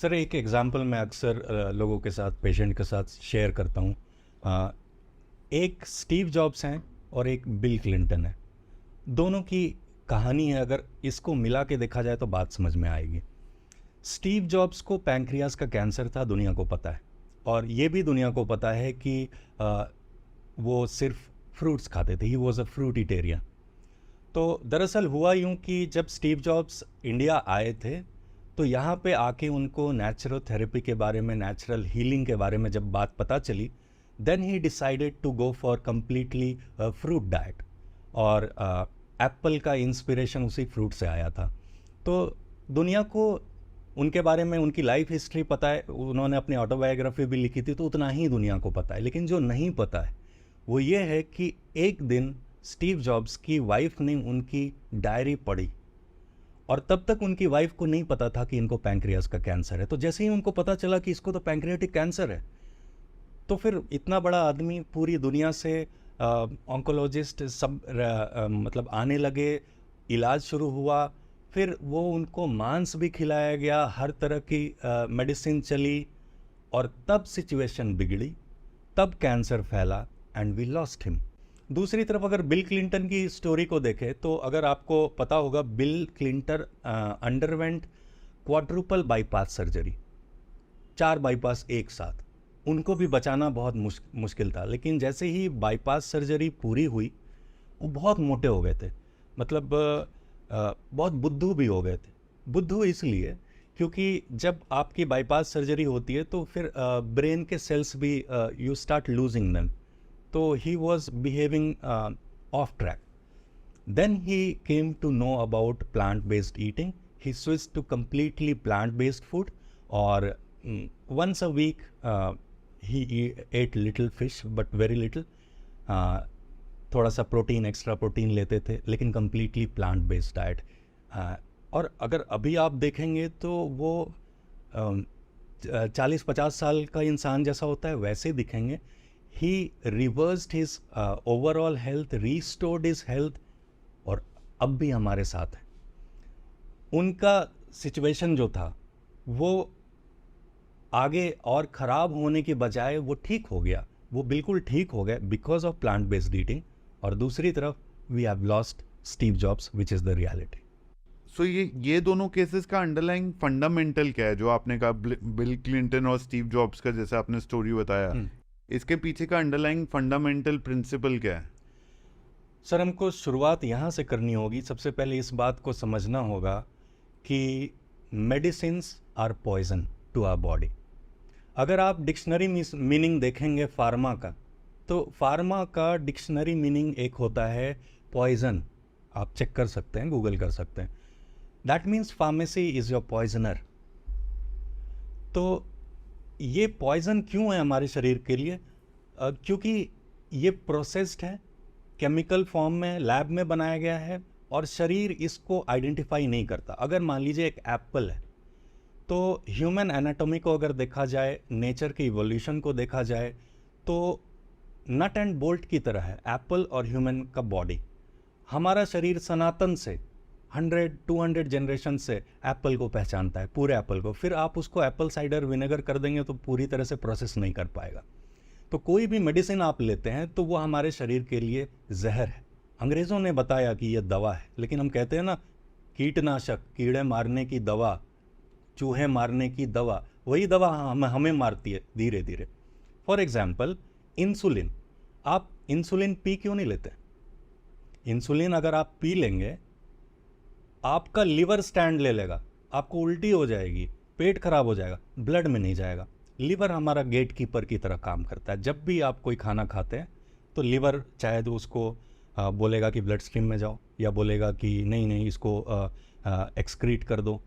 Sir एक example मैं अक्सर लोगों के साथ पेशेंट के साथ शेयर करता हूँ। अ, एक स्टीव जॉब्स हैं और एक बिल क्लिंटन है। दोनों की कहानी है, अगर इसको मिला के देखा जाए तो बात समझ में आएगी। स्टीव जॉब्स को पैंक्रियास का कैंसर था, दुनिया को पता है। और ये भी दुनिया को पता है कि अ, वो सिर्फ फ्रूट्स खाते थे, ही वॉज अ फ्रूटिटेरियन। तो दरअसल हुआ यूं कि जब स्टीव जॉब्स इंडिया आए थे तो यहाँ पे आके उनको नेचुरल थेरेपी के बारे में, नेचुरल हीलिंग के बारे में जब बात पता चली, देन ही decided to go for completely fruit diet. और एप्पल का इंस्पिरेशन उसी फ्रूट से आया था। तो दुनिया को उनके बारे में, उनकी लाइफ हिस्ट्री पता है, उन्होंने अपनी ऑटोबायोग्राफी भी लिखी थी, तो उतना ही दुनिया को पता है। लेकिन जो नहीं पता है वो ये है कि एक दिन स्टीव जॉब्स की वाइफ ने उनकी डायरी पढ़ी और तब तक उनकी वाइफ को नहीं पता था कि इनको पैंक्रियास का कैंसर है। तो जैसे ही उनको पता चला कि इसको तो पैंक्रियाटिक कैंसर है, तो फिर इतना बड़ा आदमी, पूरी दुनिया से ऑन्कोलॉजिस्ट सब मतलब आने लगे, इलाज शुरू हुआ। फिर वो उनको मांस भी खिलाया गया, हर तरह की मेडिसिन चली, और तब सिचुएशन बिगड़ी, तब कैंसर फैला एंड वी लॉस्ट हिम। दूसरी तरफ अगर बिल क्लिंटन की स्टोरी को देखें तो अगर आपको पता होगा, bill Clinton underwent quadruple bypass surgery, 4 bypass एक साथ। उनको भी बचाना बहुत मुश्किल था। लेकिन जैसे ही बाईपास सर्जरी पूरी हुई, वो बहुत मोटे हो गए थे। मतलब बहुत बुद्धू भी हो गए थे। बुद्धू इसलिए क्योंकि जब आपकी बाईपास सर्जरी होती है तो फिर ब्रेन के सेल्स भी यू स्टार्ट लूजिंग देम। तो he was behaving off track. Then he came to know about plant-based eating. He switched to completely plant-based food, or once a week he ate little fish, but very little. Uh, थोड़ा सा protein, extra protein लेते थे, लेकिन completely plant-based diet. और अगर अभी आप देखेंगे तो वो 40-50 साल का इंसान जैसा होता है वैसे दिखेंगे। He reversed his overall health, restored his health, और अब भी हमारे साथ है। उनका सिचुएशन जो था वो आगे और ख़राब होने के बजाय वो ठीक हो गया, वो बिल्कुल ठीक हो गया because of plant based eating. और दूसरी तरफ we have lost Steve Jobs, which is the reality. So ये दोनों केसेस का अंडरलाइंग फंडामेंटल क्या है? जो आपने कहा बिल क्लिंटन और स्टीव जॉब्स का, जैसे आपने स्टोरी बताया, इसके पीछे का अंडरलाइंग फंडामेंटल प्रिंसिपल क्या है? सर हमको शुरुआत यहाँ से करनी होगी। सबसे पहले इस बात को समझना होगा कि medicines are poison to our body. अगर आप डिक्शनरी मीनिंग देखेंगे फार्मा का, तो फार्मा का डिक्शनरी मीनिंग एक होता है पॉइजन। आप चेक कर सकते हैं, गूगल कर सकते हैं। That means pharmacy is your poisoner. तो ये पॉइजन क्यों है हमारे शरीर के लिए? क्योंकि ये प्रोसेस्ड है, केमिकल फॉर्म में लैब में बनाया गया है, और शरीर इसको आइडेंटिफाई नहीं करता। अगर मान लीजिए एक एप्पल है, तो ह्यूमन एनाटॉमी को अगर देखा जाए, नेचर के इवोल्यूशन को देखा जाए, तो नट एंड बोल्ट की तरह है एप्पल और ह्यूमन का बॉडी। हमारा शरीर सनातन से 100-200 जनरेशन से एप्पल को पहचानता है, पूरे एप्पल को। फिर आप उसको एप्पल साइडर विनेगर कर देंगे तो पूरी तरह से प्रोसेस नहीं कर पाएगा। तो कोई भी मेडिसिन आप लेते हैं तो वो हमारे शरीर के लिए जहर है। अंग्रेज़ों ने बताया कि ये दवा है, लेकिन हम कहते हैं ना, कीटनाशक, कीड़े मारने की दवा, चूहे मारने की दवा, वही दवा हमें मारती है धीरे धीरे। For example insulin. आप इंसुलिन पी क्यों नहीं लेते? इंसुलिन अगर आप पी लेंगे, आपका लिवर स्टैंड ले लेगा, आपको उल्टी हो जाएगी, पेट खराब हो जाएगा, ब्लड में नहीं जाएगा। लिवर हमारा गेट कीपर की तरह काम करता है। जब भी आप कोई खाना खाते हैं तो लिवर चाहे तो उसको बोलेगा कि ब्लड स्ट्रीम में जाओ, या बोलेगा कि नहीं नहीं इसको एक्सक्रीट कर दो,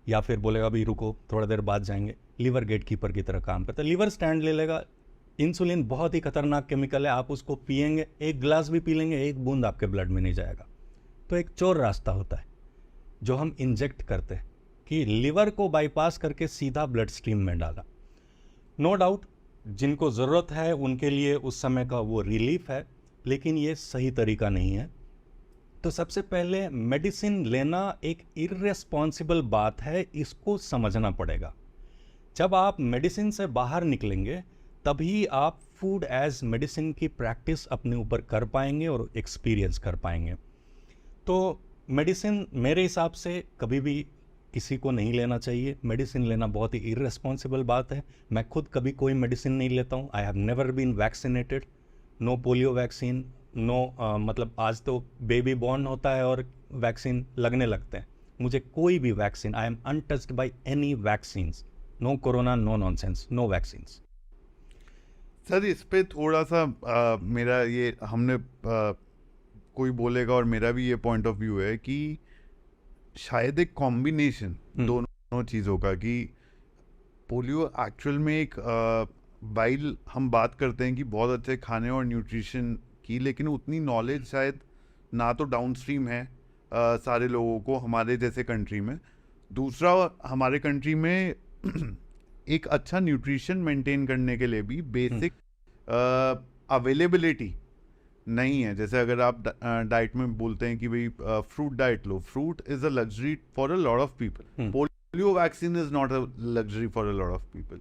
या फिर बोलेगा भी रुको थोड़ा देर बाद जाएंगे। लिवर गेट कीपर की तरह काम करता है, लिवर स्टैंड ले लेगा। इंसुलिन बहुत ही खतरनाक केमिकल है, आप उसको पिएंगे, एक गिलास भी पी लेंगे, एक बूंद आपके ब्लड में नहीं जाएगा। तो एक चोर रास्ता होता है जो हम इंजेक्ट करते हैं, कि लिवर को बाईपास करके सीधा ब्लड स्ट्रीम में डाला। नो डाउट जिनको ज़रूरत है उनके लिए उस समय का वो रिलीफ है, लेकिन ये सही तरीका नहीं है। तो सबसे पहले मेडिसिन लेना एक इर्रेस्पॉन्सिबल बात है, इसको समझना पड़ेगा। जब आप मेडिसिन से बाहर निकलेंगे तभी आप फूड एज मेडिसिन की प्रैक्टिस अपने ऊपर कर पाएंगे और एक्सपीरियंस कर पाएंगे। तो मेडिसिन मेरे हिसाब से कभी भी किसी को नहीं लेना चाहिए। मेडिसिन लेना बहुत ही इररेस्पॉन्सिबल बात है। मैं खुद कभी कोई मेडिसिन नहीं लेता हूँ। I have never been vaccinated, no polio vaccine, no मतलब आज तो बेबी बॉर्न होता है और वैक्सीन लगने लगते हैं। मुझे कोई भी vaccine, I am untouched by any vaccines, no corona, no nonsense, no vaccines. Sir इस पे थोड़ा सा मेरा ये हमने कोई बोलेगा और मेरा भी ये पॉइंट ऑफ व्यू है कि शायद एक कॉम्बिनेशन दोनों चीज़ों का, कि पोलियो एक्चुअल में एक वाइल हम बात करते हैं कि बहुत अच्छे खाने और न्यूट्रिशन की, लेकिन उतनी नॉलेज शायद ना तो डाउन स्ट्रीम है सारे लोगों को हमारे जैसे कंट्री में। दूसरा, हमारे कंट्री में एक अच्छा न्यूट्रिशन मेंटेन करने के लिए भी बेसिक अवेलेबिलिटी नहीं है। जैसे अगर आप डाइट में बोलते हैं कि भाई fruit diet low, fruit is a luxury for a lot of people, polio vaccine is not a luxury for a lot of people.